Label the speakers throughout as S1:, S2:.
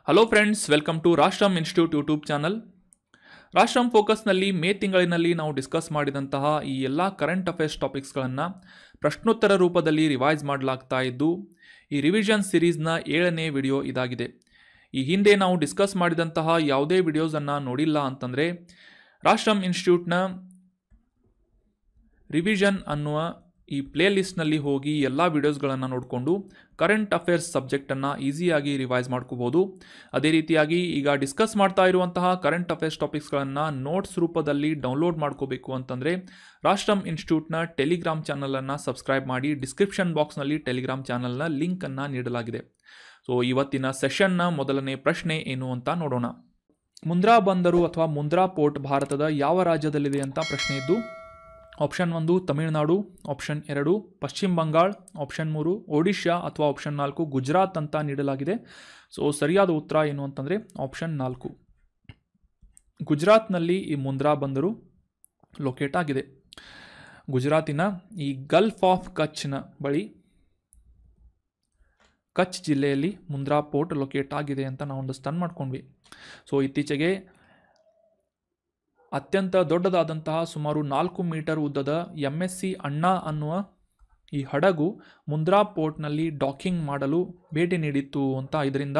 S1: Hello friends, welcome to Rashtram institute YouTube channel. Rashtram ಫೋಕಸ್ನಲ್ಲಿ May ತಿಂಗಳಿನಲ್ಲಿ ನಾವು ಡಿಸ್ಕಸ್ ಮಾಡಿದಂತಹ ಈ ಎಲ್ಲ ಕರೆಂಟ್ ಅಫೇರ್ಸ್ ಟಾಪಿಕ್ಸ್ಗಳನ್ನು ಪ್ರಶ್ನೋತ್ತರ ರೂಪದಲ್ಲಿ ರಿವೈಸ್ ಮಾಡಲಾಗ್ತಾ ಇದ್ದು, ಈ ರಿವಿಷನ್ ಸಿರೀಸ್ನ 7ನೇ ವಿಡಿಯೋ ಇದಾಗಿದೆ. ಈ ಹಿಂದೆ ನಾವು ಡಿಸ್ಕಸ್ ಮಾಡಿದಂತಹ ಯಾವುದೇ ವಿಡಿಯೋಸನ್ನು ನೋಡಿಲ್ಲ ಅಂತಂದರೆ ರಾಷ್ಟ್ರಂ ಇನ್ಸ್ಟಿಟ್ಯೂಟ್ನ ರಿವಿಷನ್ ಅನ್ನುವ ಈ ಪ್ಲೇ ಲಿಸ್ಟ್ನಲ್ಲಿ ಹೋಗಿ ಎಲ್ಲ ವಿಡಿಯೋಸ್ಗಳನ್ನು ನೋಡಿಕೊಂಡು ಕರೆಂಟ್ ಅಫೇರ್ಸ್ ಸಬ್ಜೆಕ್ಟನ್ನು ಈಸಿಯಾಗಿ ರಿವೈಸ್ ಮಾಡ್ಕೋಬೋದು. ಅದೇ ರೀತಿಯಾಗಿ ಈಗ ಡಿಸ್ಕಸ್ ಮಾಡ್ತಾ ಇರುವಂತಹ ಕರೆಂಟ್ ಅಫೇರ್ಸ್ ಟಾಪಿಕ್ಸ್ಗಳನ್ನು ನೋಟ್ಸ್ ರೂಪದಲ್ಲಿ ಡೌನ್ಲೋಡ್ ಮಾಡ್ಕೋಬೇಕು ಅಂತಂದರೆ ರಾಷ್ಟ್ರಂ ಇನ್ಸ್ಟಿಟ್ಯೂಟ್ನ ಟೆಲಿಗ್ರಾಮ್ ಚಾನಲನ್ನು ಸಬ್ಸ್ಕ್ರೈಬ್ ಮಾಡಿ. ಡಿಸ್ಕ್ರಿಪ್ಷನ್ ಬಾಕ್ಸ್ನಲ್ಲಿ ಟೆಲಿಗ್ರಾಮ್ ಚಾನಲ್ನ ಲಿಂಕನ್ನು ನೀಡಲಾಗಿದೆ. ಸೊ ಇವತ್ತಿನ ಸೆಷನ್ನ ಮೊದಲನೇ ಪ್ರಶ್ನೆ ಏನು ಅಂತ ನೋಡೋಣ. ಮುಂದ್ರಾ ಬಂದರು ಅಥವಾ ಮುಂದ್ರಾ ಪೋರ್ಟ್ ಭಾರತದ ಯಾವ ರಾಜ್ಯದಲ್ಲಿದೆ ಅಂತ ಪ್ರಶ್ನೆ ಇದ್ದು, ಆಪ್ಷನ್ 1 ತಮಿಳುನಾಡು, ಆಪ್ಷನ್ 2 ಪಶ್ಚಿಮ ಬಂಗಾಳ, ಆಪ್ಷನ್ 3 ಒಡಿಶಾ ಅಥವಾ ಆಪ್ಷನ್ 4 ಗುಜರಾತ್ ಅಂತ ನೀಡಲಾಗಿದೆ. ಸೊ ಸರಿಯಾದ ಉತ್ತರ ಏನು ಅಂತಂದರೆ ಆಪ್ಷನ್ 4 ಗುಜರಾತ್ನಲ್ಲಿ ಈ ಮುಂದ್ರಾ ಬಂದರು ಲೊಕೇಟ್ ಆಗಿದೆ. ಗುಜರಾತಿನ ಈ ಗಲ್ಫ್ ಆಫ್ ಕಚ್ನ ಬಳಿ ಕಚ್ ಜಿಲ್ಲೆಯಲ್ಲಿ ಮುಂದ್ರಾ ಪೋರ್ಟ್ ಲೊಕೇಟ್ ಆಗಿದೆ ಅಂತ ನಾವು ಅಂಡರ್ಸ್ಟ್ಯಾಂಡ್ ಮಾಡ್ಕೊಂಡ್ವಿ. ಸೊ ಇತ್ತೀಚೆಗೆ ಅತ್ಯಂತ ದೊಡ್ಡದಾದಂತಹ ಸುಮಾರು 4 ಮೀಟರ್ ಉದ್ದದ MSC ಅಣ್ಣಾ ಅನ್ನುವ ಈ ಹಡಗು ಮುಂದ್ರಾ ಪೋರ್ಟ್ನಲ್ಲಿ ಡಾಕಿಂಗ್ ಮಾಡಲು ಭೇಟಿ ನೀಡಿತ್ತು ಅಂತ, ಇದರಿಂದ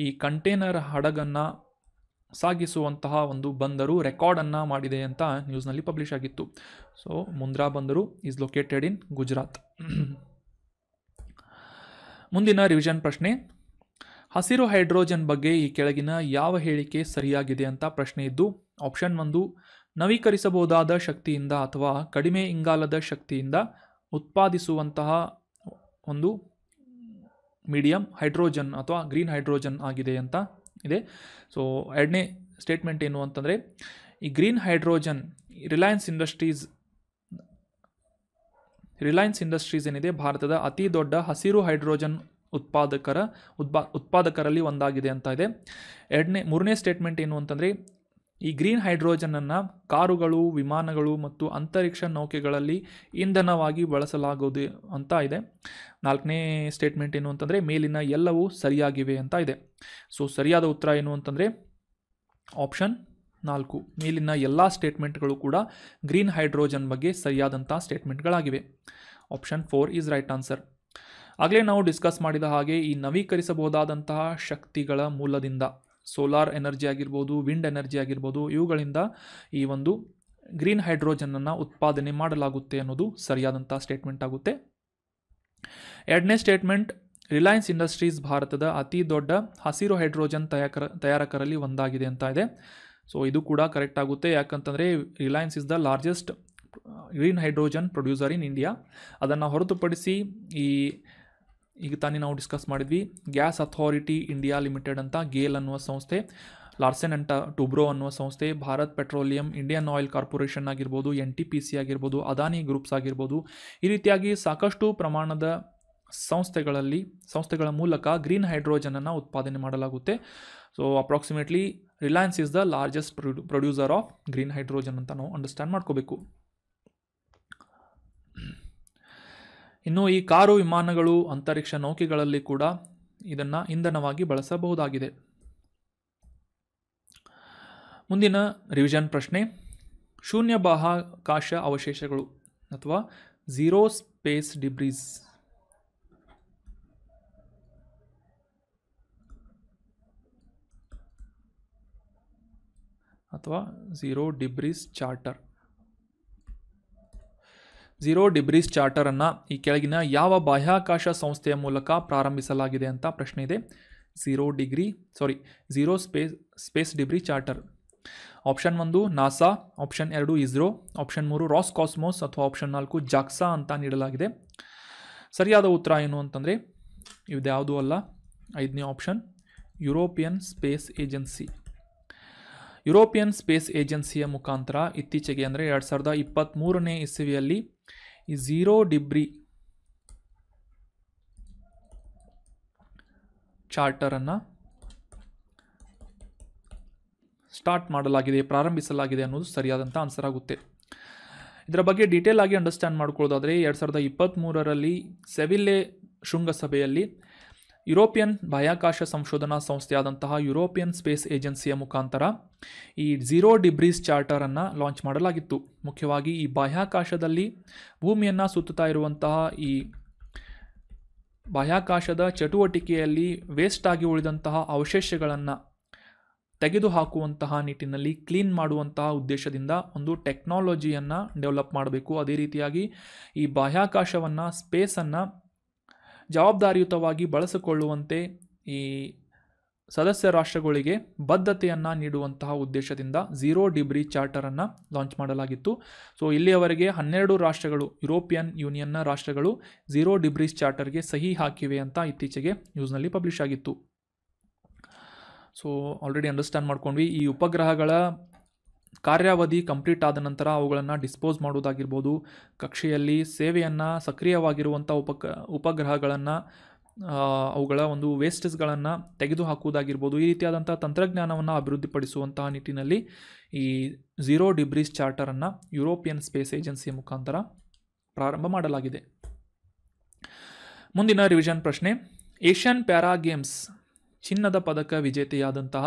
S1: ಈ ಕಂಟೈನರ್ ಹಡಗನ್ನು ಸಾಗಿಸುವಂತಹ ಒಂದು ಬಂದರು ರೆಕಾರ್ಡನ್ನು ಮಾಡಿದೆ ಅಂತ ನ್ಯೂಸ್ನಲ್ಲಿ ಪಬ್ಲಿಷ್ ಆಗಿತ್ತು. ಸೊ ಮುಂದ್ರಾ ಬಂದರು ಈಸ್ ಲೊಕೇಟೆಡ್ ಇನ್ ಗುಜರಾತ್. ಮುಂದಿನ ರಿವಿಷನ್ ಪ್ರಶ್ನೆ, ಹಸಿರು ಹೈಡ್ರೋಜನ್ ಬಗ್ಗೆ ಈ ಕೆಳಗಿನ ಯಾವ ಹೇಳಿಕೆ ಸರಿಯಾಗಿದೆ ಅಂತ ಪ್ರಶ್ನೆ ಇದ್ದು, ಆಪ್ಷನ್ 1 ನವೀಕರಿಸಬಹುದಾದ ಶಕ್ತಿಯಿಂದ ಅಥವಾ ಕಡಿಮೆ ಇಂಗಾಲದ ಶಕ್ತಿಯಿಂದ ಉತ್ಪಾದಿಸುವಂತಹ ಒಂದು ಮೀಡಿಯಂ ಹೈಡ್ರೋಜನ್ ಅಥವಾ ಗ್ರೀನ್ ಹೈಡ್ರೋಜನ್ ಆಗಿದೆ ಅಂತ ಇದೆ. ಸೊ ಎರಡನೇ ಸ್ಟೇಟ್ಮೆಂಟ್ ಏನು ಅಂತಂದರೆ, ಈ ಗ್ರೀನ್ ಹೈಡ್ರೋಜನ್ ರಿಲಯನ್ಸ್ ಇಂಡಸ್ಟ್ರೀಸ್ ಏನಿದೆ ಭಾರತದ ಅತಿ ದೊಡ್ಡ ಹಸಿರು ಹೈಡ್ರೋಜನ್ ಉತ್ಪಾದಕರಲ್ಲಿ ಒಂದಾಗಿದೆ ಅಂತ ಇದೆ. ಮೂರನೇ ಸ್ಟೇಟ್ಮೆಂಟ್ ಏನು ಅಂತಂದರೆ, ಈ ಗ್ರೀನ್ ಹೈಡ್ರೋಜನನ್ನು ಕಾರುಗಳು, ವಿಮಾನಗಳು ಮತ್ತು ಅಂತರಿಕ್ಷ ನೌಕೆಗಳಲ್ಲಿ ಇಂಧನವಾಗಿ ಬಳಸಲಾಗುವುದು ಅಂತ ಇದೆ. ನಾಲ್ಕನೇ ಸ್ಟೇಟ್ಮೆಂಟ್ ಏನು ಅಂತಂದರೆ, ಮೇಲಿನ ಎಲ್ಲವೂ ಸರಿಯಾಗಿವೆ ಅಂತ ಇದೆ. ಸೊ ಸರಿಯಾದ ಉತ್ತರ ಏನು ಅಂತಂದರೆ ಆಪ್ಷನ್ 4, ಮೇಲಿನ ಎಲ್ಲ ಸ್ಟೇಟ್ಮೆಂಟ್ಗಳು ಕೂಡ ಗ್ರೀನ್ ಹೈಡ್ರೋಜನ್ ಬಗ್ಗೆ ಸರಿಯಾದಂಥ ಸ್ಟೇಟ್ಮೆಂಟ್ಗಳಾಗಿವೆ. Option 4 is right answer. ಆಗಲೇ ನಾವು ಡಿಸ್ಕಸ್ ಮಾಡಿದ ಹಾಗೆ ಈ ನವೀಕರಿಸಬಹುದಾದಂತಹ ಶಕ್ತಿಗಳ ಮೂಲದಿಂದ ಸೋಲಾರ್ ಎನರ್ಜಿ ಆಗಿರ್ಬೋದು, ವಿಂಡ್ ಎನರ್ಜಿ ಆಗಿರ್ಬೋದು, ಇವುಗಳಿಂದ ಈ ಒಂದು ಗ್ರೀನ್ ಹೈಡ್ರೋಜನನ್ನು ಉತ್ಪಾದನೆ ಮಾಡಲಾಗುತ್ತೆ ಅನ್ನೋದು ಸರಿಯಾದಂಥ ಸ್ಟೇಟ್ಮೆಂಟ್ ಆಗುತ್ತೆ. ಎರಡನೇ ಸ್ಟೇಟ್ಮೆಂಟ್, ರಿಲಯನ್ಸ್ ಇಂಡಸ್ಟ್ರೀಸ್ ಭಾರತದ ಅತಿ ದೊಡ್ಡ ಹಸಿರು ಹೈಡ್ರೋಜನ್ ತಯಾರಕರಲ್ಲಿ ಒಂದಾಗಿದೆ ಅಂತ ಇದೆ. ಸೊ ಇದು ಕೂಡ ಕರೆಕ್ಟ್ ಆಗುತ್ತೆ. ಯಾಕಂತಂದರೆ Reliance is the largest green hydrogen producer in India. ಅದನ್ನು ಹೊರತುಪಡಿಸಿ ಈಗ ತಾನೇ ನಾವು ಡಿಸ್ಕಸ್ ಮಾಡಿದ್ವಿ, ಗ್ಯಾಸ್ ಅಥಾರಿಟಿ ಇಂಡಿಯಾ ಲಿಮಿಟೆಡ್ ಅಂತ ಗೇಲ್ ಅನ್ನುವ ಸಂಸ್ಥೆ, ಲಾರ್ಸೆನ್ ಅಂಡ್ ಟುಬ್ರೋ ಅನ್ನುವ ಸಂಸ್ಥೆ, Bharat petroleum, Indian oil corporation ಆಗಿರ್ಬೋದು, NTPC ಆಗಿರ್ಬೋದು, ಅದಾನಿ ಗ್ರೂಪ್ಸ್ ಆಗಿರ್ಬೋದು, ಈ ರೀತಿಯಾಗಿ ಸಾಕಷ್ಟು ಪ್ರಮಾಣದ ಸಂಸ್ಥೆಗಳ ಮೂಲಕ ಗ್ರೀನ್ ಹೈಡ್ರೋಜನನ್ನು ಉತ್ಪಾದನೆ ಮಾಡಲಾಗುತ್ತೆ. So approximately Reliance is the largest producer of green hydrogen ಅಂತ ನಾವು ಅಂಡರ್ಸ್ಟ್ಯಾಂಡ್ ಮಾಡ್ಕೋಬೇಕು. ಇನ್ನು ಈ ಕಾರು, ವಿಮಾನಗಳು, ಅಂತರಿಕ್ಷ ನೌಕೆಗಳಲ್ಲಿ ಕೂಡ ಇದನ್ನು ಇಂಧನವಾಗಿ ಬಳಸಬಹುದಾಗಿದೆ. ಮುಂದಿನ ರಿವಿಷನ್ ಪ್ರಶ್ನೆ, ಶೂನ್ಯ ಬಾಹ್ಯಾಕಾಶ ಅವಶೇಷಗಳು ಅಥವಾ ಝೀರೋ ಸ್ಪೇಸ್ ಡಿಬ್ರೀಸ್ ಅಥವಾ ಝೀರೋ ಡಿಬ್ರೀಸ್ ಚಾರ್ಟರನ್ನು ಈ ಕೆಳಗಿನ ಯಾವ ಬಾಹ್ಯಾಕಾಶ ಸಂಸ್ಥೆಯ ಮೂಲಕ ಪ್ರಾರಂಭಿಸಲಾಗಿದೆ ಅಂತ ಪ್ರಶ್ನೆ ಇದೆ. Zero space debris charter. Option 1 NASA, option 2 ISRO, option 3 Roscosmos ಅಥವಾ ಆಪ್ಷನ್ 4 ಜಾಕ್ಸಾ ಅಂತ ನೀಡಲಾಗಿದೆ. ಸರಿಯಾದ ಉತ್ತರ ಏನು ಅಂತಂದರೆ ಇದ್ಯಾವುದೂ ಅಲ್ಲ. 5ನೇ option European Space Agency. European space ಏಜೆನ್ಸಿಯ ಮುಖಾಂತರ ಇತ್ತೀಚೆಗೆ ಅಂದರೆ 2023ನೇ ಇಸವಿಯಲ್ಲಿ ಈ ಝೀರೋ ಡಿಬ್ರಿ ಚಾರ್ಟರನ್ನು ಸ್ಟಾರ್ಟ್ ಮಾಡಲಾಗಿದೆ, ಪ್ರಾರಂಭಿಸಲಾಗಿದೆ ಅನ್ನೋದು ಸರಿಯಾದಂಥ ಆನ್ಸರ್ ಆಗುತ್ತೆ. ಇದರ ಬಗ್ಗೆ ಡೀಟೇಲ್ ಆಗಿ ಅಂಡರ್ಸ್ಟ್ಯಾಂಡ್ ಮಾಡ್ಕೊಳ್ಳೋದಾದರೆ 2023ರಲ್ಲಿ ಸೆವಿಲ್ಲೆ ಶೃಂಗಸಭೆಯಲ್ಲಿ ಯುರೋಪಿಯನ್ ಬಾಹ್ಯಾಕಾಶ ಸಂಶೋಧನಾ ಸಂಸ್ಥೆಯಾದಂತಹ ಯುರೋಪಿಯನ್ ಸ್ಪೇಸ್ ಏಜೆನ್ಸಿಯ ಮುಖಾಂತರ ಈ ಝೀರೋ ಡಿಬ್ರೀಸ್ ಚಾರ್ಟರನ್ನು ಲಾಂಚ್ ಮಾಡಲಾಗಿತ್ತು. ಮುಖ್ಯವಾಗಿ ಈ ಬಾಹ್ಯಾಕಾಶದಲ್ಲಿ ಭೂಮಿಯನ್ನು ಸುತ್ತುತ್ತಾ ಇರುವಂತಹ ಈ ಬಾಹ್ಯಾಕಾಶದ ಚಟುವಟಿಕೆಯಲ್ಲಿ ವೇಸ್ಟ್ ಆಗಿ ಉಳಿದಂತಹ ಅವಶೇಷಗಳನ್ನು ತೆಗೆದುಹಾಕುವಂತಹ ನಿಟ್ಟಿನಲ್ಲಿ ಕ್ಲೀನ್ ಮಾಡುವಂತಹ ಉದ್ದೇಶದಿಂದ ಒಂದು ಟೆಕ್ನಾಲಜಿಯನ್ನು ಡೆವಲಪ್ ಮಾಡಬೇಕು. ಅದೇ ರೀತಿಯಾಗಿ ಈ ಬಾಹ್ಯಾಕಾಶವನ್ನು ಸ್ಪೇಸನ್ನು ಜವಾಬ್ದಾರಿಯುತವಾಗಿ ಬಳಸಿಕೊಳ್ಳುವಂತೆ ಈ ಸದಸ್ಯ ರಾಷ್ಟ್ರಗಳಿಗೆ ಬದ್ಧತೆಯನ್ನು ನೀಡುವಂತಹ ಉದ್ದೇಶದಿಂದ ಝೀರೋ ಡಿಬ್ರಿ ಚಾರ್ಟರನ್ನು ಲಾಂಚ್ ಮಾಡಲಾಗಿತ್ತು. ಸೊ ಇಲ್ಲಿಯವರೆಗೆ 12 ರಾಷ್ಟ್ರಗಳು, ಯುರೋಪಿಯನ್ ಯೂನಿಯನ್ನ ರಾಷ್ಟ್ರಗಳು ಝೀರೋ ಡಿಬ್ರೀಸ್ ಚಾರ್ಟರ್ಗೆ ಸಹಿ ಹಾಕಿವೆ ಅಂತ ಇತ್ತೀಚೆಗೆ ನ್ಯೂಸ್ನಲ್ಲಿ ಪಬ್ಲಿಷ್ ಆಗಿತ್ತು. ಸೊ ಆಲ್ರೆಡಿ ಅಂಡರ್ಸ್ಟ್ಯಾಂಡ್ ಮಾಡ್ಕೊಂಡ್ವಿ. ಈ ಉಪಗ್ರಹಗಳ ಕಾರ್ಯಾವಧಿ ಕಂಪ್ಲೀಟ್ ಆದ ನಂತರ ಅವುಗಳನ್ನು ಡಿಸ್ಪೋಸ್ ಮಾಡುವುದಾಗಿರ್ಬೋದು, ಕಕ್ಷೆಯಲ್ಲಿ ಸೇವೆಯನ್ನು ಸಕ್ರಿಯವಾಗಿರುವಂಥ ಉಪಗ್ರಹಗಳನ್ನು ಅವುಗಳ ಒಂದು ವೇಸ್ಟೇಜ್ಗಳನ್ನು ತೆಗೆದುಹಾಕುವುದಾಗಿರ್ಬೋದು, ಈ ರೀತಿಯಾದಂಥ ತಂತ್ರಜ್ಞಾನವನ್ನು ಅಭಿವೃದ್ಧಿಪಡಿಸುವಂತಹ ನಿಟ್ಟಿನಲ್ಲಿ ಈ ಝೀರೋ ಡಿಬ್ರೀಸ್ ಚಾರ್ಟರನ್ನು ಯುರೋಪಿಯನ್ ಸ್ಪೇಸ್ ಏಜೆನ್ಸಿಯ ಮುಖಾಂತರ ಪ್ರಾರಂಭ ಮಾಡಲಾಗಿದೆ. ಮುಂದಿನ ರಿವಿಷನ್ ಪ್ರಶ್ನೆ, ಏಷ್ಯನ್ ಪ್ಯಾರಾ ಗೇಮ್ಸ್ ಚಿನ್ನದ ಪದಕ ವಿಜೇತೆಯಾದಂತಹ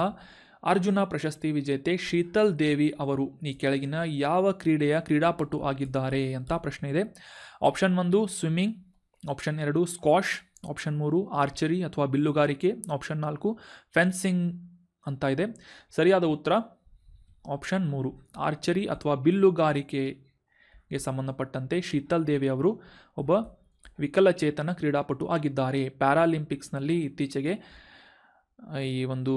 S1: ಅರ್ಜುನ ಪ್ರಶಸ್ತಿ ವಿಜೇತೆ ಶೀತಲ್ ದೇವಿ ಅವರು ಈ ಕೆಳಗಿನ ಯಾವ ಕ್ರೀಡೆಯ ಕ್ರೀಡಾಪಟು ಆಗಿದ್ದಾರೆ ಅಂತ ಪ್ರಶ್ನೆ ಇದೆ. Option 1 swimming, option 2 squash, option 3 archery ಅಥವಾ ಬಿಲ್ಲುಗಾರಿಕೆ, ಆಪ್ಷನ್ 4 ಫೆನ್ಸಿಂಗ್ ಅಂತ ಇದೆ. ಸರಿಯಾದ ಉತ್ತರ ಆಪ್ಷನ್ 3 ಆರ್ಚರಿ ಅಥವಾ ಬಿಲ್ಲುಗಾರಿಕೆಗೆ ಸಂಬಂಧಪಟ್ಟಂತೆ ಶೀತಲ್ ದೇವಿ ಅವರು ಒಬ್ಬ ವಿಕಲಚೇತನ ಕ್ರೀಡಾಪಟು ಆಗಿದ್ದಾರೆ. ಪ್ಯಾರಾಲಿಂಪಿಕ್ಸ್ನಲ್ಲಿ ಇತ್ತೀಚೆಗೆ ಈ ಒಂದು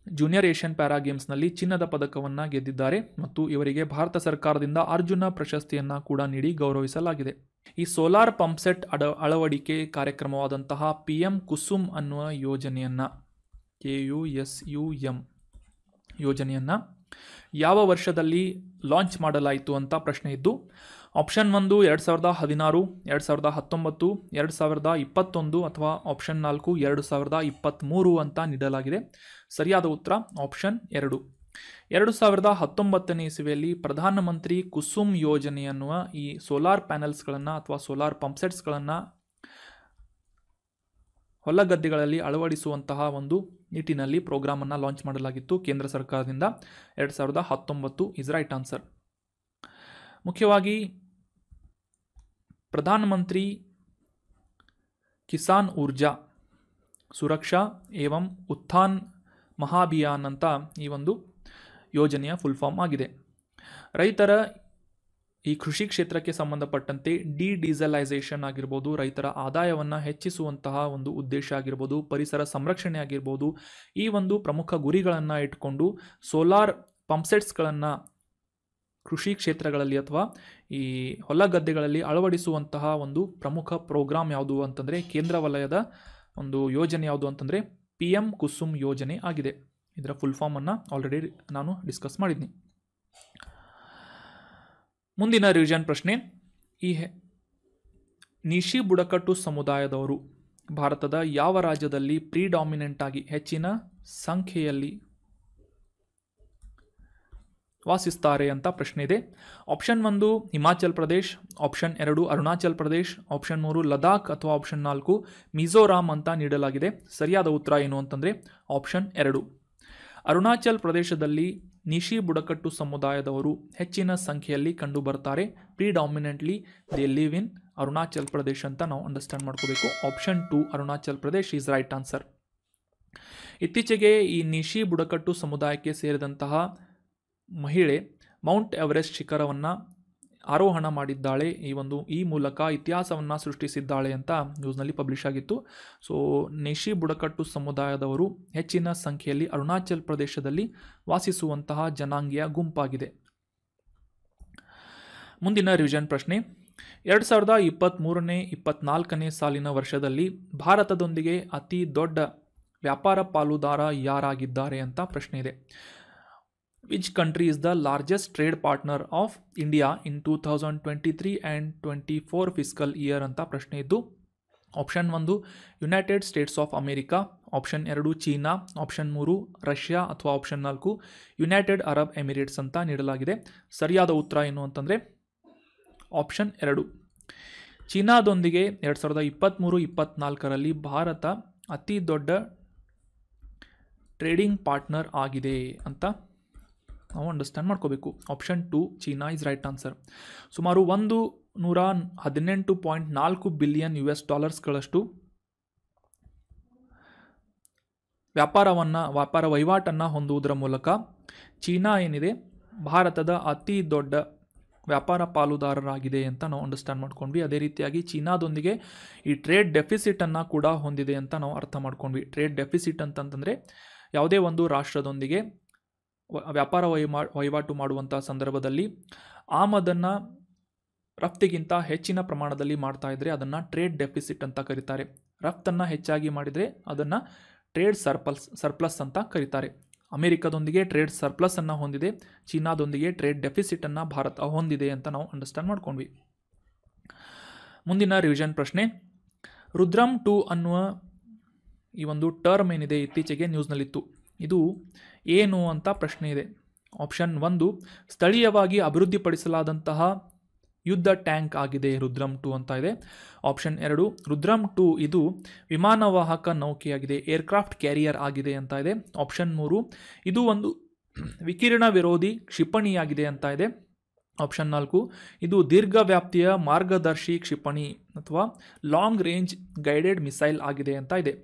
S1: ಜೂನಿಯರ್ ಏಷ್ಯನ್ ಪ್ಯಾರಾ ಗೇಮ್ಸ್ನಲ್ಲಿ ಚಿನ್ನದ ಪದಕವನ್ನು ಗೆದ್ದಿದ್ದಾರೆ ಮತ್ತು ಇವರಿಗೆ ಭಾರತ ಸರ್ಕಾರದಿಂದ ಅರ್ಜುನ ಪ್ರಶಸ್ತಿಯನ್ನು ಕೂಡ ನೀಡಿ ಗೌರವಿಸಲಾಗಿದೆ. ಈ ಸೋಲಾರ್ ಪಂಪ್ಸೆಟ್ ಅಳವಡಿಕೆ ಕಾರ್ಯಕ್ರಮವಾದಂತಹ PM ಕುಸುಮ್ ಅನ್ನುವ ಯೋಜನೆಯನ್ನು KUSUM ಯೋಜನೆಯನ್ನು ಯಾವ ವರ್ಷದಲ್ಲಿ ಲಾಂಚ್ ಮಾಡಲಾಯಿತು ಅಂತ ಪ್ರಶ್ನೆ ಇದ್ದು, ಆಪ್ಷನ್ 1 2016, 2019, 2021 ಅಥವಾ ಆಪ್ಷನ್ 4 2023 ಅಂತ ನೀಡಲಾಗಿದೆ. ಸರಿಯಾದ ಉತ್ತರ ಆಪ್ಷನ್ 2. 2019ನೇ ಇಸವಿಯಲ್ಲಿ ಪ್ರಧಾನಮಂತ್ರಿ ಕುಸುಮ್ ಯೋಜನೆ ಅನ್ನುವ ಈ ಸೋಲಾರ್ ಪ್ಯಾನೆಲ್ಸ್ಗಳನ್ನು ಅಥವಾ ಸೋಲಾರ್ ಪಂಪ್ಸೆಟ್ಸ್ಗಳನ್ನು ಹೊಲಗದ್ದೆಗಳಲ್ಲಿ ಅಳವಡಿಸುವಂತಹ ಒಂದು ನಿಟ್ಟಿನಲ್ಲಿ ಪ್ರೋಗ್ರಾಮನ್ನು ಲಾಂಚ್ ಮಾಡಲಾಗಿತ್ತು ಕೇಂದ್ರ ಸರ್ಕಾರದಿಂದ. 2019 ಇಸ್ ರೈಟ್ ಆನ್ಸರ್. ಮುಖ್ಯವಾಗಿ ಪ್ರಧಾನಮಂತ್ರಿ ಕಿಸಾನ್ ಊರ್ಜಾ ಸುರಕ್ಷಾ ಏವಂ ಉತ್ಥಾನ್ ಮಹಾಭಿಯಾನ್ ಅಂತ ಈ ಒಂದು ಯೋಜನೆಯ ಫುಲ್ ಫಾರ್ಮ್ ಆಗಿದೆ. ರೈತರ ಈ ಕೃಷಿ ಕ್ಷೇತ್ರಕ್ಕೆ ಸಂಬಂಧಪಟ್ಟಂತೆ ಡಿಡೀಸಲೈಸೇಷನ್ ಆಗಿರ್ಬೋದು, ರೈತರ ಆದಾಯವನ್ನು ಹೆಚ್ಚಿಸುವಂತಹ ಒಂದು ಉದ್ದೇಶ ಆಗಿರ್ಬೋದು, ಪರಿಸರ ಸಂರಕ್ಷಣೆ ಆಗಿರ್ಬೋದು, ಈ ಒಂದು ಪ್ರಮುಖ ಗುರಿಗಳನ್ನು ಇಟ್ಕೊಂಡು ಸೋಲಾರ್ ಪಂಪ್ಸೆಟ್ಸ್ಗಳನ್ನು ಕೃಷಿ ಕ್ಷೇತ್ರಗಳಲ್ಲಿ ಅಥವಾ ಈ ಹೊಲಗದ್ದೆಗಳಲ್ಲಿ ಅಳವಡಿಸುವಂತಹ ಒಂದು ಪ್ರಮುಖ ಪ್ರೋಗ್ರಾಮ್ ಯಾವುದು ಅಂತಂದರೆ, ಕೇಂದ್ರ ವಲಯದ ಒಂದು ಯೋಜನೆ ಯಾವುದು ಅಂತಂದರೆ PM ಕುಸುಮ್ ಯೋಜನೆ ಆಗಿದೆ. ಇದರ ಫುಲ್ ಫಾರ್ಮನ್ನು ಆಲ್ರೆಡಿ ನಾನು ಡಿಸ್ಕಸ್ ಮಾಡಿದ್ದೀನಿ. ಮುಂದಿನ ರಿವಿಷನ್ ಪ್ರಶ್ನೆ, ಈ ನಿಶಿ ಬುಡಕಟ್ಟು ಸಮುದಾಯದವರು ಭಾರತದ ಯಾವ ರಾಜ್ಯದಲ್ಲಿ ಪ್ರಿಡಾಮಿನೆಂಟ್ ಆಗಿ ಹೆಚ್ಚಿನ ಸಂಖ್ಯೆಯಲ್ಲಿ ವಾಸಿಸ್ತಾರೆ ಅಂತ ಪ್ರಶ್ನೆ ಇದೆ. Option 1 Himachal Pradesh, option 2 Arunachal Pradesh, option 3 Ladakh ಅಥವಾ ಆಪ್ಷನ್ 4 ಮಿಜೋರಾಂ ಅಂತ ನೀಡಲಾಗಿದೆ. ಸರಿಯಾದ ಉತ್ತರ ಏನು ಅಂತಂದರೆ ಆಪ್ಷನ್ 2. ಅರುಣಾಚಲ್ ಪ್ರದೇಶದಲ್ಲಿ ನಿಶಿ ಬುಡಕಟ್ಟು ಸಮುದಾಯದವರು ಹೆಚ್ಚಿನ ಸಂಖ್ಯೆಯಲ್ಲಿ ಕಂಡು ಬರ್ತಾರೆ. Predominantly they live in Arunachal Pradesh ಅಂತ ನಾವು ಅಂಡರ್ಸ್ಟ್ಯಾಂಡ್ ಮಾಡ್ಕೋಬೇಕು. Option 2 Arunachal Pradesh is right answer. ಇತ್ತೀಚೆಗೆ ಈ ನಿಶಿ ಬುಡಕಟ್ಟು ಸಮುದಾಯಕ್ಕೆ ಸೇರಿದಂತಹ ಮಹಿಳೆ ಮೌಂಟ್ ಎವರೆಸ್ಟ್ ಶಿಖರವನ್ನು ಆರೋಹಣ ಮಾಡಿದ್ದಾಳೆ. ಈ ಮೂಲಕ ಇತಿಹಾಸವನ್ನು ಸೃಷ್ಟಿಸಿದ್ದಾಳೆ ಅಂತ ನ್ಯೂಸ್ನಲ್ಲಿ ಪಬ್ಲಿಷ್ ಆಗಿತ್ತು. ಸೊ ನಿಶಿ ಬುಡಕಟ್ಟು ಸಮುದಾಯದವರು ಹೆಚ್ಚಿನ ಸಂಖ್ಯೆಯಲ್ಲಿ ಅರುಣಾಚಲ್ ಪ್ರದೇಶದಲ್ಲಿ ವಾಸಿಸುವಂತಹ ಜನಾಂಗೀಯ ಗುಂಪಾಗಿದೆ. ಮುಂದಿನ ರಿವಿಷನ್ ಪ್ರಶ್ನೆ, 2023-24ನೇ ಸಾಲಿನ ವರ್ಷದಲ್ಲಿ ಭಾರತದೊಂದಿಗೆ ಅತಿ ದೊಡ್ಡ ವ್ಯಾಪಾರ ಪಾಲುದಾರ ಯಾರಾಗಿದ್ದಾರೆ ಅಂತ ಪ್ರಶ್ನೆ ಇದೆ. Which country is the largest trade partner of India in 2023 and 24 fiscal year ಅಂತ ಪ್ರಶ್ನೆ ಇದ್ದು, option 1 United States of America, option 2 China, option 3 Russia ಅಥವಾ ಆಪ್ಷನ್ 4 ಯುನೈಟೆಡ್ ಅರಬ್ ಎಮಿರೇಟ್ಸ್ ಅಂತ ನೀಡಲಾಗಿದೆ. ಸರಿಯಾದ ಉತ್ತರ ಏನು ಅಂತಂದರೆ ಆಪ್ಷನ್ 2. ಚೀನಾದೊಂದಿಗೆ 2023-24ರಲ್ಲಿ ಭಾರತ ಅತಿ ದೊಡ್ಡ ಟ್ರೇಡಿಂಗ್ ಪಾರ್ಟ್ನರ್ ಆಗಿದೆ ಅಂತ ನಾವು ಅಂಡರ್ಸ್ಟ್ಯಾಂಡ್ ಮಾಡ್ಕೋಬೇಕು. Option 2 China is right answer. ಸುಮಾರು 118.4 ಬಿಲಿಯನ್ US$ಗಳಷ್ಟು ವ್ಯಾಪಾರ ವಹಿವಾಟನ್ನು ಹೊಂದುವುದರ ಮೂಲಕ ಚೀನಾ ಏನಿದೆ ಭಾರತದ ಅತಿ ದೊಡ್ಡ ವ್ಯಾಪಾರ ಪಾಲುದಾರರಾಗಿದೆ ಅಂತ ನಾವು ಅಂಡರ್ಸ್ಟ್ಯಾಂಡ್ ಮಾಡ್ಕೊಂಡ್ವಿ. ಅದೇ ರೀತಿಯಾಗಿ ಚೀನಾದೊಂದಿಗೆ ಈ ಟ್ರೇಡ್ ಡೆಫಿಸಿಟನ್ನು ಕೂಡ ಹೊಂದಿದೆ ಅಂತ ನಾವು ಅರ್ಥ ಮಾಡ್ಕೊಂಡ್ವಿ. ಟ್ರೇಡ್ ಡೆಫಿಸಿಟ್ ಅಂತಂತಂದರೆ ಯಾವುದೇ ಒಂದು ರಾಷ್ಟ್ರದೊಂದಿಗೆ ವ್ಯಾಪಾರ ವಹಿವಾಟು ಮಾಡುವಂಥ ಸಂದರ್ಭದಲ್ಲಿ ಆಮದನ್ನು ರಫ್ತಿಗಿಂತ ಹೆಚ್ಚಿನ ಪ್ರಮಾಣದಲ್ಲಿ ಮಾಡ್ತಾ ಇದ್ದರೆ ಅದನ್ನು ಟ್ರೇಡ್ ಡೆಫಿಸಿಟ್ ಅಂತ ಕರೀತಾರೆ. ರಫ್ತನ್ನು ಹೆಚ್ಚಾಗಿ ಮಾಡಿದರೆ ಅದನ್ನು ಟ್ರೇಡ್ ಸರ್ಪ್ಲಸ್ ಅಂತ ಕರೀತಾರೆ. ಅಮೆರಿಕದೊಂದಿಗೆ ಟ್ರೇಡ್ ಸರ್ಪ್ಲಸನ್ನು ಹೊಂದಿದೆ, ಚೀನಾದೊಂದಿಗೆ ಟ್ರೇಡ್ ಡೆಫಿಸಿಟನ್ನು ಭಾರತ ಹೊಂದಿದೆ ಅಂತ ನಾವು ಅಂಡರ್ಸ್ಟ್ಯಾಂಡ್ ಮಾಡ್ಕೊಂಡ್ವಿ. ಮುಂದಿನ ರಿವಿಷನ್ ಪ್ರಶ್ನೆ, ರುದ್ರಮ್ 2 ಅನ್ನುವ ಈ ಒಂದು ಟರ್ಮ್ ಏನಿದೆ ಇತ್ತೀಚೆಗೆ ನ್ಯೂಸ್ನಲ್ಲಿತ್ತು, ಇದು ಏನು ಅಂತ ಪ್ರಶ್ನೆ ಇದೆ. ಆಪ್ಷನ್ 1 ಸ್ಥಳೀಯವಾಗಿ ಅಭಿವೃದ್ಧಿಪಡಿಸಲಾದಂತಹ ಯುದ್ಧ ಟ್ಯಾಂಕ್ ಆಗಿದೆ ರುದ್ರಮ್ 2 ಅಂತ ಇದೆ. ಆಪ್ಷನ್ 2 ರುದ್ರಮ್ 2 ಇದು ವಿಮಾನವಾಹಕ ನೌಕೆಯಾಗಿದೆ, ಏರ್ಕ್ರಾಫ್ಟ್ ಕ್ಯಾರಿಯರ್ ಆಗಿದೆ ಅಂತ ಇದೆ. ಆಪ್ಷನ್ 3 ಇದು ಒಂದು ವಿಕಿರಣ ವಿರೋಧಿ ಕ್ಷಿಪಣಿಯಾಗಿದೆ ಅಂತ ಇದೆ. ಆಪ್ಷನ್ 4 ಇದು ದೀರ್ಘ ವ್ಯಾಪ್ತಿಯ ಮಾರ್ಗದರ್ಶಿ ಕ್ಷಿಪಣಿ ಅಥವಾ ಲಾಂಗ್ ರೇಂಜ್ ಗೈಡೆಡ್ ಮಿಸೈಲ್ ಆಗಿದೆ ಅಂತ ಇದೆ.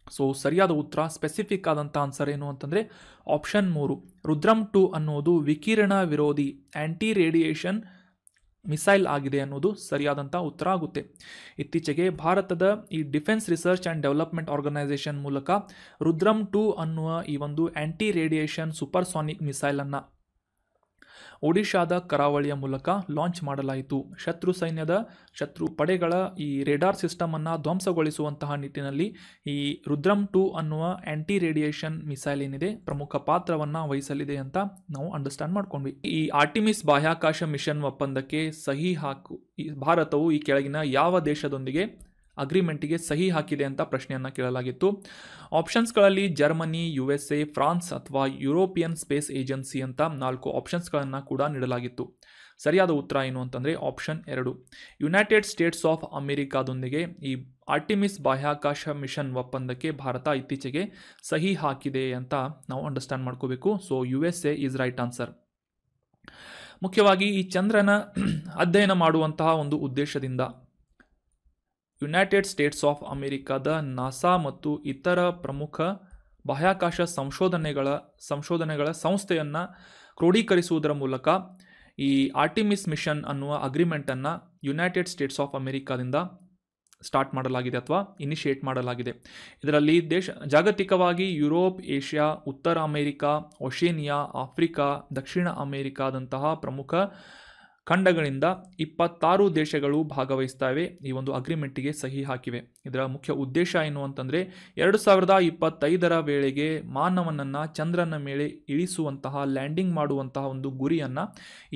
S1: ಸೊ ಸರಿಯಾದ ಉತ್ತರ ಸ್ಪೆಸಿಫಿಕ್ ಆದಂಥ ಆನ್ಸರ್ ಏನು ಅಂತಂದರೆ ಆಪ್ಷನ್ 3 ರುದ್ರಮ್ 2 ಅನ್ನೋದು ವಿಕಿರಣ ವಿರೋಧಿ ಆ್ಯಂಟಿ ರೇಡಿಯೇಷನ್ ಮಿಸೈಲ್ ಆಗಿದೆ ಅನ್ನೋದು ಸರಿಯಾದಂಥ ಉತ್ತರ ಆಗುತ್ತೆ. ಇತ್ತೀಚೆಗೆ ಭಾರತದ ಈ defence research and development organisation ಮೂಲಕ ರುದ್ರಮ್ 2 ಅನ್ನುವ ಈ ಒಂದು ಆ್ಯಂಟಿ ರೇಡಿಯೇಷನ್ ಸೂಪರ್ಸಾನಿಕ್ ಮಿಸೈಲನ್ನು ಒಡಿಶಾದ ಕರಾವಳಿಯ ಮೂಲಕ ಲಾಂಚ್ ಮಾಡಲಾಯಿತು. ಶತ್ರು ಪಡೆಗಳ ಈ ರೇಡಾರ್ ಸಿಸ್ಟಮನ್ನು ಧ್ವಂಸಗೊಳಿಸುವಂತಹ ನಿಟ್ಟಿನಲ್ಲಿ ಈ ರುದ್ರಮ್ 2 ಅನ್ನುವ ಆ್ಯಂಟಿ ರೇಡಿಯೇಷನ್ ಮಿಸೈಲ್ ಏನಿದೆ ಪ್ರಮುಖ ಪಾತ್ರವನ್ನು ವಹಿಸಲಿದೆ ಅಂತ ನಾವು ಅಂಡರ್ಸ್ಟ್ಯಾಂಡ್ ಮಾಡ್ಕೊಂಡ್ವಿ. ಈ ಆರ್ಟಿಮಿಸ್ ಬಾಹ್ಯಾಕಾಶ ಮಿಷನ್ ಒಪ್ಪಂದಕ್ಕೆ ಭಾರತವು ಈ ಕೆಳಗಿನ ಯಾವ ದೇಶದೊಂದಿಗೆ ಅಗ್ರಿಮೆಂಟಿಗೆ ಸಹಿ ಹಾಕಿದೆ ಅಂತ ಪ್ರಶ್ನೆಯನ್ನು ಕೇಳಲಾಗಿತ್ತು. ಆಪ್ಷನ್ಸ್ಗಳಲ್ಲಿ ಜರ್ಮನಿ, USA, ಫ್ರಾನ್ಸ್ ಅಥವಾ ಯುರೋಪಿಯನ್ ಸ್ಪೇಸ್ ಏಜೆನ್ಸಿ ಅಂತ 4 ಆಪ್ಷನ್ಸ್ಗಳನ್ನು ಕೂಡ ನೀಡಲಾಗಿತ್ತು. ಸರಿಯಾದ ಉತ್ತರ ಏನು ಅಂತಂದರೆ ಆಪ್ಷನ್ 2 ಯುನೈಟೆಡ್ ಸ್ಟೇಟ್ಸ್ ಆಫ್ ಅಮೆರಿಕಾದೊಂದಿಗೆ ಈ ಆರ್ಟಿಮಿಸ್ ಬಾಹ್ಯಾಕಾಶ ಮಿಷನ್ ಒಪ್ಪಂದಕ್ಕೆ ಭಾರತ ಇತ್ತೀಚೆಗೆ ಸಹಿ ಹಾಕಿದೆ ಅಂತ ನಾವು ಅಂಡರ್ಸ್ಟ್ಯಾಂಡ್ ಮಾಡ್ಕೋಬೇಕು. So USA is right answer. ಮುಖ್ಯವಾಗಿ ಈ ಚಂದ್ರನ ಅಧ್ಯಯನ ಮಾಡುವಂತಹ ಒಂದು ಉದ್ದೇಶದಿಂದ ಯುನೈಟೆಡ್ ಸ್ಟೇಟ್ಸ್ ಆಫ್ ಅಮೆರಿಕಾದ ನಾಸಾ ಮತ್ತು ಇತರ ಪ್ರಮುಖ ಬಾಹ್ಯಾಕಾಶ ಸಂಶೋಧನೆಗಳ ಸಂಸ್ಥೆಯನ್ನು ಕ್ರೋಢೀಕರಿಸುವುದರ ಮೂಲಕ ಈ ಆರ್ಟಿಮಿಸ್ ಮಿಷನ್ ಅನ್ನುವ ಅಗ್ರಿಮೆಂಟನ್ನು ಯುನೈಟೆಡ್ ಸ್ಟೇಟ್ಸ್ ಆಫ್ ಅಮೆರಿಕಾದಿಂದ ಸ್ಟಾರ್ಟ್ ಮಾಡಲಾಗಿದೆ ಅಥವಾ ಇನಿಷಿಯೇಟ್ ಮಾಡಲಾಗಿದೆ. ಇದರಲ್ಲಿ ಜಾಗತಿಕವಾಗಿ ಯುರೋಪ್, ಏಷ್ಯಾ, ಉತ್ತರ ಅಮೆರಿಕಾ, ಓಷೇನಿಯಾ, ಆಫ್ರಿಕಾ, ದಕ್ಷಿಣ ಅಮೆರಿಕಾದಂತಹ ಪ್ರಮುಖ ಖಂಡಗಳಿಂದ 26 ದೇಶಗಳು ಭಾಗವಹಿಸ್ತವೆ, ಈ ಒಂದು ಅಗ್ರಿಮೆಂಟಿಗೆ ಸಹಿ ಹಾಕಿವೆ. ಇದರ ಮುಖ್ಯ ಉದ್ದೇಶ ಏನು ಅಂತಂದರೆ 2025ರ ವೇಳೆಗೆ ಮಾನವನನ್ನು ಚಂದ್ರನ ಮೇಲೆ ಇಳಿಸುವಂತಹ ಲ್ಯಾಂಡಿಂಗ್ ಮಾಡುವಂತಹ ಒಂದು ಗುರಿಯನ್ನು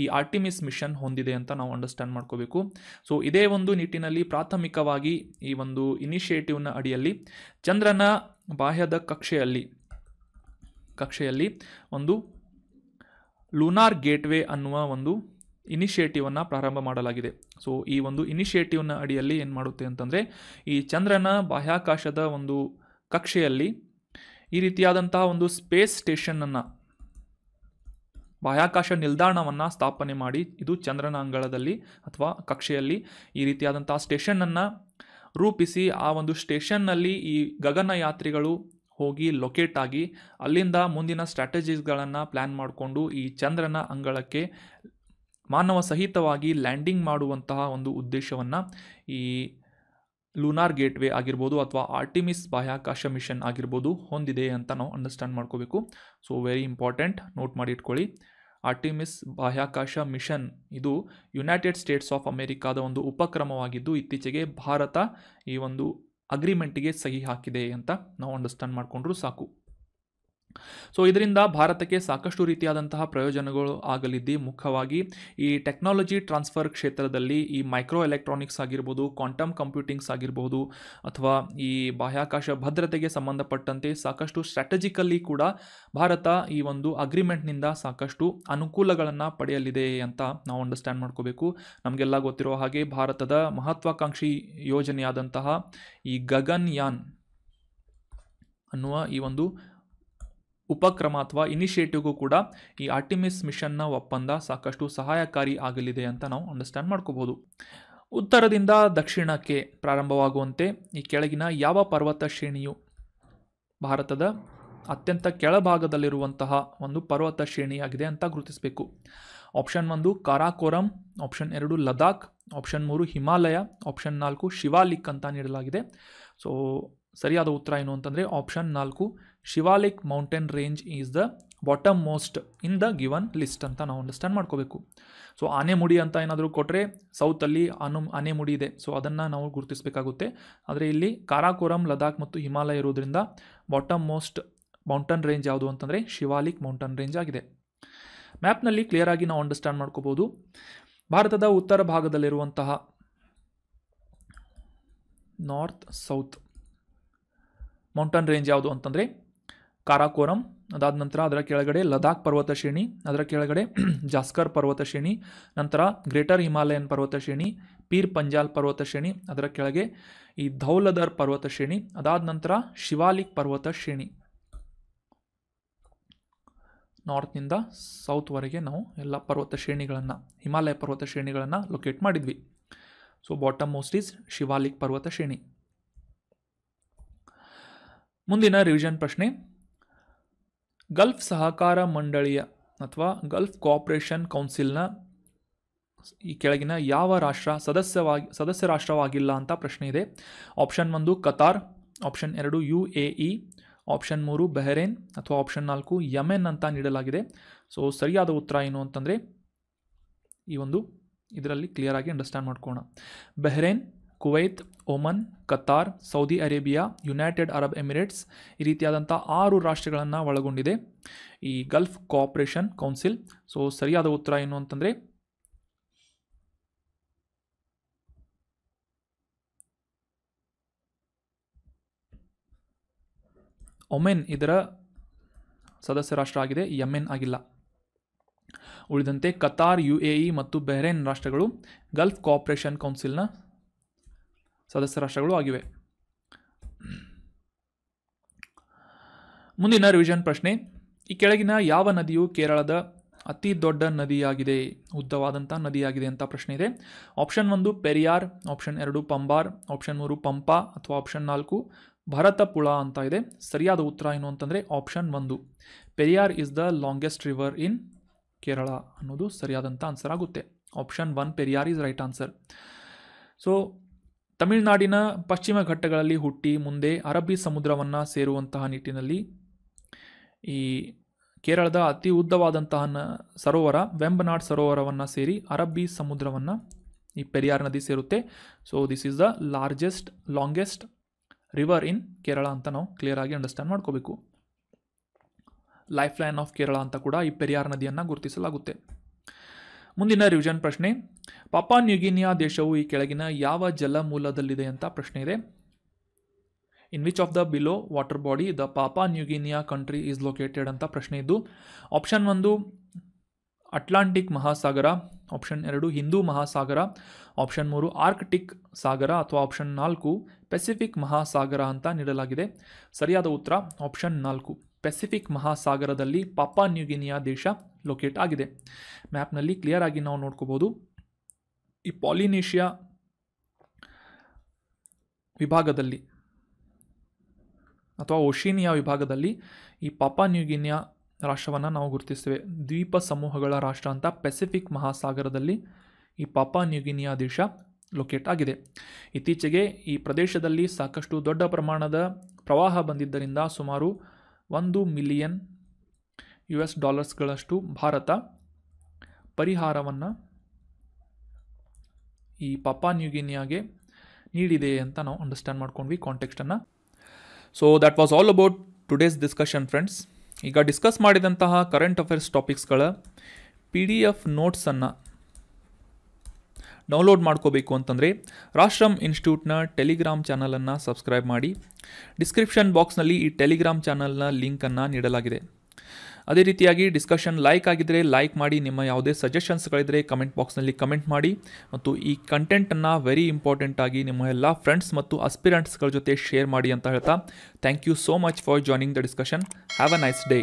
S1: ಈ ಆರ್ಟಿಮಿಸ್ ಮಿಷನ್ ಹೊಂದಿದೆ ಅಂತ ನಾವು ಅಂಡರ್ಸ್ಟ್ಯಾಂಡ್ ಮಾಡ್ಕೋಬೇಕು. ಸೊ ಇದೇ ಒಂದು ನಿಟ್ಟಿನಲ್ಲಿ ಪ್ರಾಥಮಿಕವಾಗಿ ಈ ಒಂದು ಇನಿಷಿಯೇಟಿವ್ನ ಅಡಿಯಲ್ಲಿ ಚಂದ್ರನ ಬಾಹ್ಯದ ಕಕ್ಷೆಯಲ್ಲಿ ಒಂದು ಲೂನಾರ್ ಗೇಟ್ವೇ ಅನ್ನುವ ಒಂದು ಇನಿಷಿಯೇಟಿವನ್ನು ಪ್ರಾರಂಭ ಮಾಡಲಾಗಿದೆ. ಸೊ ಈ ಒಂದು ಇನಿಷಿಯೇಟಿವ್ನ ಅಡಿಯಲ್ಲಿ ಏನು ಮಾಡುತ್ತೆ ಅಂತಂದರೆ ಈ ಚಂದ್ರನ ಬಾಹ್ಯಾಕಾಶದ ಒಂದು ಕಕ್ಷೆಯಲ್ಲಿ ಈ ರೀತಿಯಾದಂತಹ ಒಂದು ಸ್ಪೇಸ್ ಸ್ಟೇಷನನ್ನು ಬಾಹ್ಯಾಕಾಶ ನಿಲ್ದಾಣವನ್ನು ಸ್ಥಾಪನೆ ಮಾಡಿ ಇದು ಚಂದ್ರನ ಅಂಗಳದಲ್ಲಿ ಅಥವಾ ಕಕ್ಷೆಯಲ್ಲಿ ಈ ರೀತಿಯಾದಂತಹ ಸ್ಟೇಷನನ್ನು ರೂಪಿಸಿ ಆ ಒಂದು ಸ್ಟೇಷನ್ನಲ್ಲಿ ಈ ಗಗನಯಾತ್ರಿಗಳು ಹೋಗಿ ಲೊಕೇಟ್ ಆಗಿ ಅಲ್ಲಿಂದ ಮುಂದಿನ ಸ್ಟ್ರಾಟಜೀಸ್ಗಳನ್ನು ಪ್ಲ್ಯಾನ್ ಮಾಡಿಕೊಂಡು ಈ ಚಂದ್ರನ ಅಂಗಳಕ್ಕೆ ಮಾನವ ಸಹಿತವಾಗಿ ಲ್ಯಾಂಡಿಂಗ್ ಮಾಡುವಂತಹ ಒಂದು ಉದ್ದೇಶವನ್ನು ಈ ಲೂನಾರ್ ಗೇಟ್ವೇ ಆಗಿರ್ಬೋದು ಅಥವಾ ಆರ್ಟಿಮಿಸ್ ಬಾಹ್ಯಾಕಾಶ ಮಿಷನ್ ಆಗಿರ್ಬೋದು ಹೊಂದಿದೆ ಅಂತ ನಾವು ಅಂಡರ್ಸ್ಟ್ಯಾಂಡ್ ಮಾಡ್ಕೋಬೇಕು. ಸೊ ವೆರಿ ಇಂಪಾರ್ಟೆಂಟ್, ನೋಟ್ ಮಾಡಿ ಇಟ್ಕೊಳ್ಳಿ. ಆರ್ಟಿಮಿಸ್ ಬಾಹ್ಯಾಕಾಶ ಮಿಷನ್ ಇದು ಯುನೈಟೆಡ್ ಸ್ಟೇಟ್ಸ್ ಆಫ್ ಅಮೆರಿಕಾದ ಒಂದು ಉಪಕ್ರಮವಾಗಿದ್ದು ಇತ್ತೀಚೆಗೆ ಭಾರತ ಈ ಒಂದು ಅಗ್ರಿಮೆಂಟಿಗೆ ಸಹಿ ಹಾಕಿದೆ ಅಂತ ನಾವು ಅಂಡರ್ಸ್ಟ್ಯಾಂಡ್ ಮಾಡಿಕೊಂಡ್ರೂ ಸಾಕು. ಸೊ ಇದರಿಂದ ಭಾರತಕ್ಕೆ ಸಾಕಷ್ಟು ರೀತಿಯಾದಂತಹ ಪ್ರಯೋಜನಗಳು ಆಗಲಿದ್ದು ಮುಖ್ಯವಾಗಿ ಈ ಟೆಕ್ನಾಲಜಿ ಟ್ರಾನ್ಸ್ಫರ್ ಕ್ಷೇತ್ರದಲ್ಲಿ ಈ ಮೈಕ್ರೋ ಎಲೆಕ್ಟ್ರಾನಿಕ್ಸ್ ಆಗಿರ್ಬೋದು, ಕ್ವಾಂಟಮ್ ಕಂಪ್ಯೂಟಿಂಗ್ಸ್ ಆಗಿರ್ಬೋದು ಅಥವಾ ಈ ಬಾಹ್ಯಾಕಾಶ ಭದ್ರತೆಗೆ ಸಂಬಂಧಪಟ್ಟಂತೆ ಸಾಕಷ್ಟು ಸ್ಟ್ರಾಟಜಿಕಲ್ಲಿ ಕೂಡ ಭಾರತ ಈ ಒಂದು ಅಗ್ರಿಮೆಂಟ್ನಿಂದ ಸಾಕಷ್ಟು ಅನುಕೂಲಗಳನ್ನು ಪಡೆಯಲಿದೆ ಅಂತ ನಾವು ಅಂಡರ್ಸ್ಟ್ಯಾಂಡ್ ಮಾಡ್ಕೋಬೇಕು. ನಮಗೆಲ್ಲ ಗೊತ್ತಿರೋ ಹಾಗೆ ಭಾರತದ ಮಹತ್ವಾಕಾಂಕ್ಷಿ ಯೋಜನೆಯಾದಂತಹ ಈ ಗಗನ್ಯಾನ್ ಅನ್ನುವ ಈ ಒಂದು ಉಪಕ್ರಮ ಅಥವಾ ಇನಿಷಿಯೇಟಿವ್ಗೂ ಕೂಡ ಈ ಆರ್ಟಿಮಿಸ್ ಮಿಷನ್ನ ಒಪ್ಪಂದ ಸಾಕಷ್ಟು ಸಹಾಯಕಾರಿ ಆಗಲಿದೆ ಅಂತ ನಾವು ಅಂಡರ್ಸ್ಟ್ಯಾಂಡ್ ಮಾಡ್ಕೋಬಹುದು. ಉತ್ತರದಿಂದ ದಕ್ಷಿಣಕ್ಕೆ ಪ್ರಾರಂಭವಾಗುವಂತೆ ಈ ಕೆಳಗಿನ ಯಾವ ಪರ್ವತ ಶ್ರೇಣಿಯು ಭಾರತದ ಅತ್ಯಂತ ಕೆಳಭಾಗದಲ್ಲಿರುವಂತಹ ಒಂದು ಪರ್ವತ ಶ್ರೇಣಿಯಾಗಿದೆ ಅಂತ ಗುರುತಿಸಬೇಕು. Option 1 Karakoram, option 2 Ladakh, option 3 Himalaya, option 4 Shivalik ಅಂತ ನೀಡಲಾಗಿದೆ. ಸೊ ಸರಿಯಾದ ಉತ್ತರ ಏನು ಅಂತಂದರೆ option 4 Shivalik mountain range is the bottom most in the given list ಅಂತ ನಾವು ಅಂಡರ್ಸ್ಟ್ಯಾಂಡ್ ಮಾಡ್ಕೋಬೇಕು. ಸೊ ಆನೆಮುಡಿ ಅಂತ ಏನಾದರೂ ಕೊಟ್ಟರೆ ಸೌತಲ್ಲಿ ಆನೆಮುಡಿ ಇದೆ, ಸೊ ಅದನ್ನು ನಾವು ಗುರುತಿಸಬೇಕಾಗುತ್ತೆ. ಆದರೆ ಇಲ್ಲಿ ಕಾರಾಕೋರಂ, ಲದಾಖ್ ಮತ್ತು ಹಿಮಾಲಯ ಇರೋದ್ರಿಂದ ಬಾಟಮ್ ಮೋಸ್ಟ್ ಮೌಂಟನ್ ರೇಂಜ್ ಯಾವುದು ಅಂತಂದರೆ ಶಿವಾಲಿಕ್ ಮೌಂಟನ್ ರೇಂಜ್ ಆಗಿದೆ. ಮ್ಯಾಪ್ನಲ್ಲಿ ಕ್ಲಿಯರ್ ಆಗಿ ನಾವು ಅಂಡರ್ಸ್ಟ್ಯಾಂಡ್ ಮಾಡ್ಕೋಬೋದು. ಭಾರತದ ಉತ್ತರ ಭಾಗದಲ್ಲಿರುವಂತಹ ನಾರ್ತ್ ಸೌತ್ ಮೌಂಟನ್ ರೇಂಜ್ ಯಾವುದು ಅಂತಂದರೆ ಕಾರಾಕೋರಂ, ಅದಾದ ನಂತರ ಅದರ ಕೆಳಗಡೆ ಲದಾಖ್ ಪರ್ವತ ಶ್ರೇಣಿ, ಅದರ ಕೆಳಗಡೆ ಜಾಸ್ಕರ್ ಪರ್ವತ ಶ್ರೇಣಿ, ನಂತರ ಗ್ರೇಟರ್ ಹಿಮಾಲಯನ್ ಪರ್ವತ ಶ್ರೇಣಿ, ಪೀರ್ ಪಂಜಾಲ್ ಪರ್ವತ ಶ್ರೇಣಿ, ಅದರ ಕೆಳಗೆ ಈ ಧೌಲಧರ್ ಪರ್ವತ ಶ್ರೇಣಿ, ಅದಾದ ನಂತರ ಶಿವಾಲಿಕ್ ಪರ್ವತ ಶ್ರೇಣಿ. ನಾರ್ತ್ನಿಂದ ಸೌತ್ವರೆಗೆ ನಾವು ಎಲ್ಲ ಪರ್ವತ ಶ್ರೇಣಿಗಳನ್ನು, ಹಿಮಾಲಯ ಪರ್ವತ ಶ್ರೇಣಿಗಳನ್ನು ಲೊಕೇಟ್ ಮಾಡಿದ್ವಿ. So bottom most is Shivalik ಪರ್ವತ ಶ್ರೇಣಿ. ಮುಂದಿನ ರಿವಿಷನ್ ಪ್ರಶ್ನೆ, ಗಲ್ಫ್ ಸಹಕಾರ ಮಂಡಳಿಯ ಅಥವಾ ಗಲ್ಫ್ ಕೋಆಪರೇಷನ್ ಕೌನ್ಸಿಲ್ನ ಈ ಕೆಳಗಿನ ಯಾವ ರಾಷ್ಟ್ರ ಸದಸ್ಯ ರಾಷ್ಟ್ರವಾಗಿಲ್ಲ ಅಂತ ಪ್ರಶ್ನೆ ಇದೆ. Option 1 Qatar, option 2 UAE, option 3 Bahrain ಅಥವಾ ಆಪ್ಷನ್ 4 ಯಮೆನ್ ಅಂತ ನೀಡಲಾಗಿದೆ. ಸೊ ಸರಿಯಾದ ಉತ್ತರ ಏನು ಅಂತಂದರೆ ಈ ಒಂದು ಇದರಲ್ಲಿ ಕ್ಲಿಯರ್ ಆಗಿ ಅಂಡರ್ಸ್ಟ್ಯಾಂಡ್ ಮಾಡ್ಕೋಣ. Bahrain, Kuwait, Oman, Qatar, Saudi Arabia, United Arab Emirates ಈ ರೀತಿಯಾದಂಥ 6 ರಾಷ್ಟ್ರಗಳನ್ನು ಒಳಗೊಂಡಿದೆ ಈ ಗಲ್ಫ್ ಕೋಆಪರೇಷನ್ ಕೌನ್ಸಿಲ್. ಸೊ ಸರಿಯಾದ ಉತ್ತರ ಏನು ಅಂತಂದರೆ ಒಮೆನ್ ಇದರ ಸದಸ್ಯ ರಾಷ್ಟ್ರ ಆಗಿದೆ, ಯಮೆನ್ ಆಗಿಲ್ಲ. ಉಳಿದಂತೆ ಕತಾರ್, UAE ಮತ್ತು ಬಹರೇನ್ ರಾಷ್ಟ್ರಗಳು ಗಲ್ಫ್ ಕೋಆಪರೇಷನ್ ಕೌನ್ಸಿಲ್ನ ಸದಸ್ಯ ರಾಷ್ಟ್ರಗಳು ಆಗಿವೆ. ಮುಂದಿನ ರಿವಿಷನ್ ಪ್ರಶ್ನೆ, ಈ ಕೆಳಗಿನ ಯಾವ ನದಿಯು ಕೇರಳದ ಅತಿ ದೊಡ್ಡ ನದಿಯಾಗಿದೆ, ಉದ್ದವಾದಂಥ ನದಿಯಾಗಿದೆ ಅಂತ ಪ್ರಶ್ನೆ ಇದೆ. Option 1 Periyar, option 2 Pambar, option 3 Pampa ಅಥವಾ ಆಪ್ಷನ್ 4 ಭರತಪುಳ ಅಂತ ಇದೆ. ಸರಿಯಾದ ಉತ್ತರ ಏನು ಅಂತಂದರೆ option 1 Periyar is the longest river in Kerala ಅನ್ನೋದು ಸರಿಯಾದಂಥ ಆನ್ಸರ್ ಆಗುತ್ತೆ. Option 1 Periyar is right answer. So ತಮಿಳುನಾಡಿನ ಪಶ್ಚಿಮ ಘಟ್ಟಗಳಲ್ಲಿ ಹುಟ್ಟಿ ಮುಂದೆ ಅರಬ್ಬಿ ಸಮುದ್ರವನ್ನು ಸೇರುವಂತಹ ನಿಟ್ಟಿನಲ್ಲಿ ಈ ಕೇರಳದ ಅತಿ ಉದ್ದವಾದಂತಹ ಸರೋವರ ವೆಂಬನಾಡ್ ಸರೋವರವನ್ನು ಸೇರಿ ಅರಬ್ಬಿ ಸಮುದ್ರವನ್ನು ಈ ಪೆರಿಯಾರ್ ನದಿ ಸೇರುತ್ತೆ. So this is the longest river in Kerala ಅಂತ ನಾವು ಕ್ಲಿಯರ್ ಆಗಿ ಅಂಡರ್ಸ್ಟ್ಯಾಂಡ್ ಮಾಡ್ಕೋಬೇಕು. ಲೈಫ್ ಲೈನ್ ಆಫ್ ಕೇರಳ ಅಂತ ಕೂಡ ಈ ಪೆರಿಯಾರ್ ನದಿಯನ್ನು ಗುರುತಿಸಲಾಗುತ್ತೆ. ಮುಂದಿನ ರಿವಿಷನ್ ಪ್ರಶ್ನೆ, ಪಾಪಾ ನ್ಯೂಗಿನಿಯಾ ದೇಶವು ಈ ಕೆಳಗಿನ ಯಾವ ಜಲಮೂಲದಲ್ಲಿದೆ ಅಂತ ಪ್ರಶ್ನೆ ಇದೆ. In which of the below water body the ಪಾಪಾ ನ್ಯೂಗಿನಿಯಾ ಕಂಟ್ರಿ ಈಸ್ ಲೊಕೇಟೆಡ್ ಅಂತ ಪ್ರಶ್ನೆ ಇದ್ದು, ಆಪ್ಷನ್ 1 ಅಟ್ಲಾಂಟಿಕ್ ಮಹಾಸಾಗರ, ಆಪ್ಷನ್ 2 ಹಿಂದೂ ಮಹಾಸಾಗರ, ಆಪ್ಷನ್ 3 ಆರ್ಕ್ಟಿಕ್ ಸಾಗರ ಅಥವಾ ಆಪ್ಷನ್ 4 ಪೆಸಿಫಿಕ್ ಮಹಾಸಾಗರ ಅಂತ ನೀಡಲಾಗಿದೆ. ಸರಿಯಾದ ಉತ್ತರ ಆಪ್ಷನ್ 4 ಪೆಸಿಫಿಕ್ ಮಹಾಸಾಗರದಲ್ಲಿ ಪಾಪಾ ನ್ಯೂಗಿನಿಯಾ ದೇಶ ಲೊಕೇಟ್ ಆಗಿದೆ. ಮ್ಯಾಪ್ನಲ್ಲಿ ಕ್ಲಿಯರ್ ಆಗಿ ನಾವು ನೋಡ್ಕೋಬೋದು. ಈ ಪಾಲಿನೇಷಿಯಾ ವಿಭಾಗದಲ್ಲಿ ಅಥವಾ ಓಷಿನಿಯಾ ವಿಭಾಗದಲ್ಲಿ ಈ ಪಾಪಾ ನ್ಯೂಗಿನಿಯಾ ರಾಷ್ಟ್ರವನ್ನು ನಾವು ಗುರುತಿಸ್ತೇವೆ. ದ್ವೀಪ ಸಮೂಹಗಳ ರಾಷ್ಟ್ರ ಅಂತ ಪೆಸಿಫಿಕ್ ಮಹಾಸಾಗರದಲ್ಲಿ ಈ ಪಾಪಾ ನ್ಯೂಗಿನಿಯಾ ದೇಶ ಲೊಕೇಟ್ ಆಗಿದೆ. ಇತ್ತೀಚೆಗೆ ಈ ಪ್ರದೇಶದಲ್ಲಿ ಸಾಕಷ್ಟು ದೊಡ್ಡ ಪ್ರಮಾಣದ ಪ್ರವಾಹ ಬಂದಿದ್ದರಿಂದ ಸುಮಾರು $1 ಮಿಲಿಯನ್ ಭಾರತ ಪರಿಹಾರವನ್ನು ಈ ಪಾಪಾ ನ್ಯೂಗಿನಿಯಾಗೆ ನೀಡಿದೆ ಅಂತ ನಾವು ಅಂಡರ್ಸ್ಟ್ಯಾಂಡ್ ಮಾಡ್ಕೊಂಡ್ವಿ ಕಾಂಟೆಕ್ಸ್ಟನ್ನು. So that was all about today's discussion friends. ಈಗ ಡಿಸ್ಕಸ್ ಮಾಡಿದಂತಹ ಕರೆಂಟ್ ಅಫೇರ್ಸ್ ಟಾಪಿಕ್ಸ್ಗಳ PDF ನೋಟ್ಸನ್ನು ಡೌನ್ಲೋಡ್ ಮಾಡ್ಕೋಬೇಕು ಅಂತಂದರೆ ರಾಷ್ಟ್ರಂ ಇನ್ಸ್ಟಿಟ್ಯೂಟ್ನ ಟೆಲಿಗ್ರಾಮ್ ಚಾನಲನ್ನು ಸಬ್ಸ್ಕ್ರೈಬ್ ಮಾಡಿ. ಡಿಸ್ಕ್ರಿಪ್ಷನ್ ಬಾಕ್ಸ್ನಲ್ಲಿ ಈ ಟೆಲಿಗ್ರಾಮ್ ಚಾನಲ್ನ ಲಿಂಕನ್ನು ನೀಡಲಾಗಿದೆ. ಅದೇ ರೀತಿಯಾಗಿ ಡಿಸ್ಕಷನ್ ಲೈಕ್ ಆಗಿದ್ದರೆ ಲೈಕ್ ಮಾಡಿ, ನಿಮ್ಮ ಯಾವುದೇ ಸಜೆಷನ್ಸ್ಗಳಿದ್ದರೆ ಕಮೆಂಟ್ ಬಾಕ್ಸ್ನಲ್ಲಿ ಕಮೆಂಟ್ ಮಾಡಿ ಮತ್ತು ಈ ಕಂಟೆಂಟನ್ನು ವೆರಿ ಇಂಪಾರ್ಟೆಂಟ್ ಆಗಿ ನಿಮ್ಮ ಎಲ್ಲ ಫ್ರೆಂಡ್ಸ್ ಮತ್ತು ಅಸ್ಪಿರೆಂಟ್ಸ್ಗಳ ಜೊತೆ ಶೇರ್ ಮಾಡಿ ಅಂತ ಹೇಳ್ತಾ thank you so much for joining the discussion. Have a nice day.